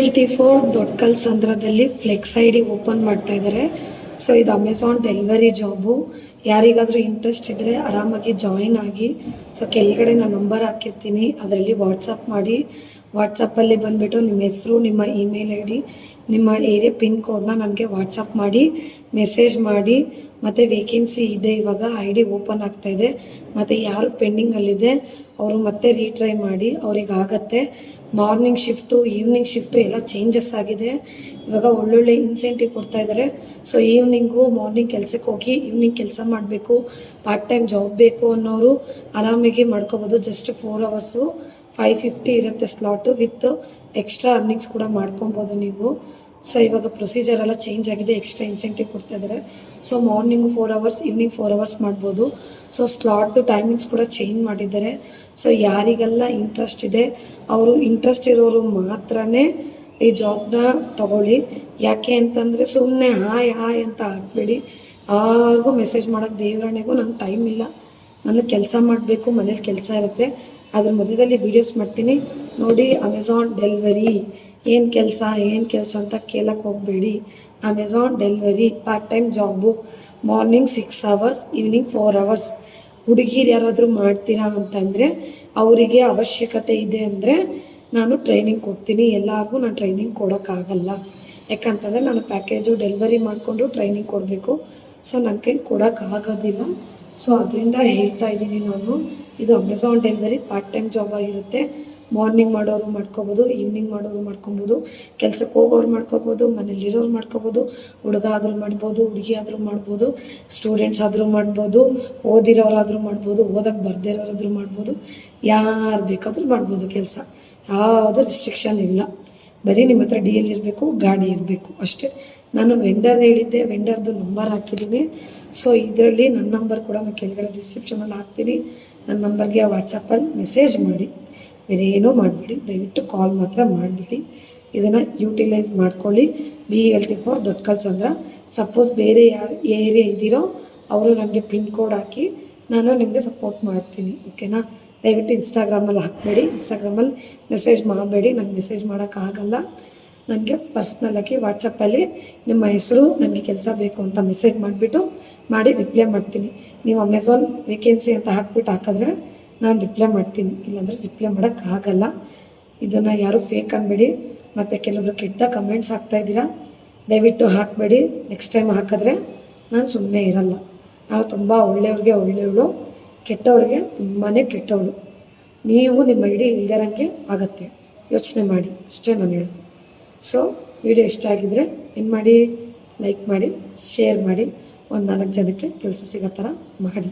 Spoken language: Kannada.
BLT4 ದೊಡ್ಡಕಲ್ ಸಂದ್ರದಲ್ಲಿ ಫ್ಲೆಕ್ಸ್ ಐ ಡಿ ಓಪನ್ ಮಾಡ್ತಾ ಇದ್ದಾರೆ. ಸೊ ಇದು ಅಮೆಝಾನ್ ಡೆಲಿವರಿ ಜಾಬು. ಯಾರಿಗಾದರೂ ಇಂಟ್ರೆಸ್ಟ್ ಇದ್ದರೆ ಆರಾಮಾಗಿ ಜಾಯಿನ್ ಆಗಿ. ಸೊ ಕೆಳಗಡೆ ನಾನು ನಂಬರ್ ಹಾಕಿರ್ತೀನಿ, ಅದರಲ್ಲಿ ವಾಟ್ಸಪ್ ಮಾಡಿ. ವಾಟ್ಸಪ್ಪಲ್ಲಿ ಬಂದುಬಿಟ್ಟು ನಿಮ್ಮ ಹೆಸರು, ನಿಮ್ಮ ಇಮೇಲ್ ಐ ಡಿ, ನಿಮ್ಮ ಏರಿಯಾ ಪಿನ್ ಕೋಡ್ನ ನನಗೆ ವಾಟ್ಸಪ್ ಮಾಡಿ, ಮೆಸೇಜ್ ಮಾಡಿ. ಮತ್ತು ವೇಕೆನ್ಸಿ ಇದೆ, ಇವಾಗ ಐ ಡಿ ಓಪನ್ ಆಗ್ತಾಯಿದೆ. ಮತ್ತು ಯಾರು ಪೆಂಡಿಂಗಲ್ಲಿದೆ ಅವರು ಮತ್ತೆ ರೀಟ್ರೈ ಮಾಡಿ, ಅವ್ರಿಗೆ ಆಗುತ್ತೆ. ಮಾರ್ನಿಂಗ್ ಶಿಫ್ಟು, ಈವ್ನಿಂಗ್ ಶಿಫ್ಟು ಎಲ್ಲ ಚೇಂಜಸ್ ಆಗಿದೆ. ಇವಾಗ ಒಳ್ಳೊಳ್ಳೆ ಇನ್ಸೆಂಟಿವ್ ಕೊಡ್ತಾಯಿದ್ದಾರೆ. ಸೊ ಈವ್ನಿಂಗು ಮಾರ್ನಿಂಗ್ ಕೆಲಸಕ್ಕೆ ಹೋಗಿ ಈವ್ನಿಂಗ್ ಕೆಲಸ ಮಾಡಬೇಕು, ಪಾರ್ಟ್ ಟೈಮ್ ಜಾಬ್ ಬೇಕು ಅನ್ನೋರು ಆರಾಮಾಗಿ ಮಾಡ್ಕೋಬೋದು. ಜಸ್ಟ್ 4 ಅವರ್ಸು 550 ಇರುತ್ತೆ ಸ್ಲಾಟು, ವಿತ್ ಎಕ್ಸ್ಟ್ರಾ ಅರ್ನಿಂಗ್ಸ್ ಕೂಡ ಮಾಡ್ಕೊಬೋದು ನೀವು. ಸೊ ಇವಾಗ ಪ್ರೊಸೀಜರ್ ಎಲ್ಲ ಚೇಂಜ್ ಆಗಿದೆ, ಎಕ್ಸ್ಟ್ರಾ ಇನ್ಸೆಂಟಿವ್ ಕೊಡ್ತಾಯಿದ್ದಾರೆ. So morning 4 hours, evening 4 hours ಮಾಡ್ಬೋದು. ಸೊ ಸ್ಲಾಟ್ದು ಟೈಮಿಂಗ್ಸ್ ಕೂಡ ಚೇಂಜ್ ಮಾಡಿದ್ದಾರೆ. ಸೊ ಯಾರಿಗೆಲ್ಲ ಇಂಟ್ರೆಸ್ಟ್ ಇದೆ ಅವರು, ಇಂಟ್ರೆಸ್ಟ್ ಇರೋರು ಮಾತ್ರ ಈ ಜಾಬ್ನ ತಗೊಳ್ಳಿ. ಯಾಕೆ ಅಂತಂದರೆ ಸುಮ್ಮನೆ ಹಾಯ್ ಅಂತ ಹಾಕ್ಬೇಡಿ. ಯಾರಿಗೂ ಮೆಸೇಜ್ ಮಾಡೋಕ್ಕೆ ದೇವರಣೆಗೂ ನಂಗೆ ಟೈಮ್ ಇಲ್ಲ, ನನಗೆ ಕೆಲಸ ಮಾಡಬೇಕು, ಮನೇಲಿ ಕೆಲಸ ಇರುತ್ತೆ. ಅದ್ರ ಮಧ್ಯದಲ್ಲಿ ವೀಡಿಯೋಸ್ ಮಾಡ್ತೀನಿ ನೋಡಿ. ಅಮೆಝಾನ್ ಡೆಲಿವರಿ ಏನು ಕೆಲಸ ಅಂತ ಕೇಳಕ್ಕೆ ಹೋಗಬೇಡಿ. Amazon delivery part time job, morning 6 hours, evening 4 hours. ಹುಡುಗಿರು ಯಾರಾದರೂ ಮಾಡ್ತೀರಾ ಅಂತಂದರೆ ಅವರಿಗೆ ಅವಶ್ಯಕತೆ ಇದೆ ಅಂದರೆ ನಾನು ಟ್ರೈನಿಂಗ್ ಕೊಡ್ತೀನಿ. ಎಲ್ಲರಿಗೂ ನಾನು ಟ್ರೈನಿಂಗ್ ಕೊಡೋಕ್ಕಾಗಲ್ಲ, ಯಾಕಂತಂದರೆ ನಾನು ಪ್ಯಾಕೇಜು ಡೆಲಿವರಿ ಮಾಡಿಕೊಂಡು ಟ್ರೈನಿಂಗ್ ಕೊಡಬೇಕು. ಸೊ ನನ್ನ ಕೈಲಿ ಕೊಡೋಕ್ಕಾಗೋದಿಲ್ಲ. ಸೊ ಅದರಿಂದ ಹೇಳ್ತಾ ಇದ್ದೀನಿ ನಾನು. ಇದು Amazon delivery part time job ಆಗಿರುತ್ತೆ. ಮಾರ್ನಿಂಗ್ ಮಾಡೋರು ಮಾಡ್ಕೋಬೋದು, ಈವ್ನಿಂಗ್ ಮಾಡೋರು ಮಾಡ್ಕೊಬೋದು, ಕೆಲಸಕ್ಕೆ ಹೋಗೋರು ಮಾಡ್ಕೋಬೋದು, ಮನೇಲಿರೋರು ಮಾಡ್ಕೋಬೋದು, ಹುಡುಗ ಆದರೂ ಮಾಡ್ಬೋದು, ಹುಡುಗಿ ಆದರೂ ಮಾಡ್ಬೋದು, ಸ್ಟೂಡೆಂಟ್ಸ್ ಆದರೂ ಮಾಡ್ಬೋದು, ಓದಿರೋರಾದರೂ ಮಾಡ್ಬೋದು, ಓದಕ್ಕೆ ಬರ್ದೇ ಇರೋರಾದರೂ ಮಾಡ್ಬೋದು, ಯಾರು ಬೇಕಾದರೂ ಮಾಡ್ಬೋದು ಕೆಲಸ. ಯಾವುದೂ ರಿಸ್ಟ್ರಿಕ್ಷನ್ ಇಲ್ಲ. ಬರೀ ನಿಮ್ಮ ಹತ್ರ DL ಇರಬೇಕು, ಗಾಡಿ ಇರಬೇಕು ಅಷ್ಟೇ. ನಾನು ವೆಂಡರ್ ಹೇಳಿದ್ದೆ, ವೆಂಡರ್ದು ನಂಬರ್ ಹಾಕಿದ್ದೀನಿ. ಸೊ ಇದರಲ್ಲಿ ನನ್ನ ನಂಬರ್ ಕೂಡ ನಾನು ಕೆಳಗಡೆ ಡಿಸ್ಕ್ರಿಪ್ಷನಲ್ಲಿ ಹಾಕ್ತೀನಿ. ನನ್ನ ನಂಬರ್ಗೆ ವಾಟ್ಸಪ್ಪಲ್ಲಿ ಮೆಸೇಜ್ ಮಾಡಿ, ಬೇರೆ ಏನೂ ಮಾಡಬೇಡಿ. ದಯವಿಟ್ಟು ಕಾಲ್ ಮಾತ್ರ ಮಾಡಬೇಡಿ. ಇದನ್ನು ಯೂಟಿಲೈಸ್ ಮಾಡ್ಕೊಳ್ಳಿ. BLT4 ದೊಡ್ಡಕಲ್ ಸಂದ್ರ. ಸಪೋಸ್ ಬೇರೆ ಯಾರು ಏರಿಯಾ ಇದ್ದೀರೋ ಅವರು ನನಗೆ ಪಿನ್ ಕೋಡ್ ಹಾಕಿ, ನಾನು ನಿಮಗೆ ಸಪೋರ್ಟ್ ಮಾಡ್ತೀನಿ, ಓಕೆನಾ. ದಯವಿಟ್ಟು ಇನ್ಸ್ಟಾಗ್ರಾಮಲ್ಲಿ ಹಾಕಬೇಡಿ, ಇನ್ಸ್ಟಾಗ್ರಾಮಲ್ಲಿ ಮೆಸೇಜ್ ಮಾಡಬೇಡಿ. ನಂಗೆ ಮೆಸೇಜ್ ಮಾಡೋಕ್ಕಾಗಲ್ಲ. ನನಗೆ ಪರ್ಸ್ನಲಾಗಿ ವಾಟ್ಸಪ್ಪಲ್ಲಿ ನಿಮ್ಮ ಹೆಸರು, ನನಗೆ ಕೆಲಸ ಬೇಕು ಅಂತ ಮೆಸೇಜ್ ಮಾಡಿ ರಿಪ್ಲೈ ಮಾಡ್ತೀನಿ. ನೀವು ಅಮೆಝಾನ್ ವೇಕೆನ್ಸಿ ಅಂತ ಹಾಕಿದ್ರೆ ನಾನು ರಿಪ್ಲೈ ಮಾಡ್ತೀನಿ, ಇಲ್ಲಾಂದರೆ ರಿಪ್ಲೈ ಮಾಡೋಕ್ಕಾಗಲ್ಲ. ಇದನ್ನು ಯಾರೂ ಫೇಕ್ ಅನ್ಬೇಡಿ. ಮತ್ತು ಕೆಲವೊಬ್ರು ಕೆಟ್ಟ ಕಮೆಂಟ್ಸ್ ಹಾಕ್ತಾಯಿದ್ದೀರಾ, ದಯವಿಟ್ಟು ಹಾಕಬೇಡಿ. ನೆಕ್ಸ್ಟ್ ಟೈಮ್ ಹಾಕಿದ್ರೆ ನಾನು ಸುಮ್ಮನೆ ಇರಲ್ಲ. ನಾವು ತುಂಬ ಒಳ್ಳೆಯವ್ರಿಗೆ ಒಳ್ಳೆಯವಳು, ಕೆಟ್ಟವ್ರಿಗೆ ತುಂಬಾ ಕೆಟ್ಟವಳು. ನೀವು ನಿಮ್ಮ ಐ ಡಿ ಇಲ್ದಿರೋಂಗೆ ಆಗುತ್ತೆ, ಯೋಚನೆ ಮಾಡಿ ಅಷ್ಟೇ ನಾನು ಹೇಳೋದು. ಸೊ ವಿಡಿಯೋ ಇಷ್ಟ ಆಗಿದ್ದರೆ ಏನು ಮಾಡಿ, ಲೈಕ್ ಮಾಡಿ, ಶೇರ್ ಮಾಡಿ, ಒಂದು 4 ಜನಕ್ಕೆ ಕೆಲಸ ಸಿಗೋ ಥರ ಮಾಡಿ.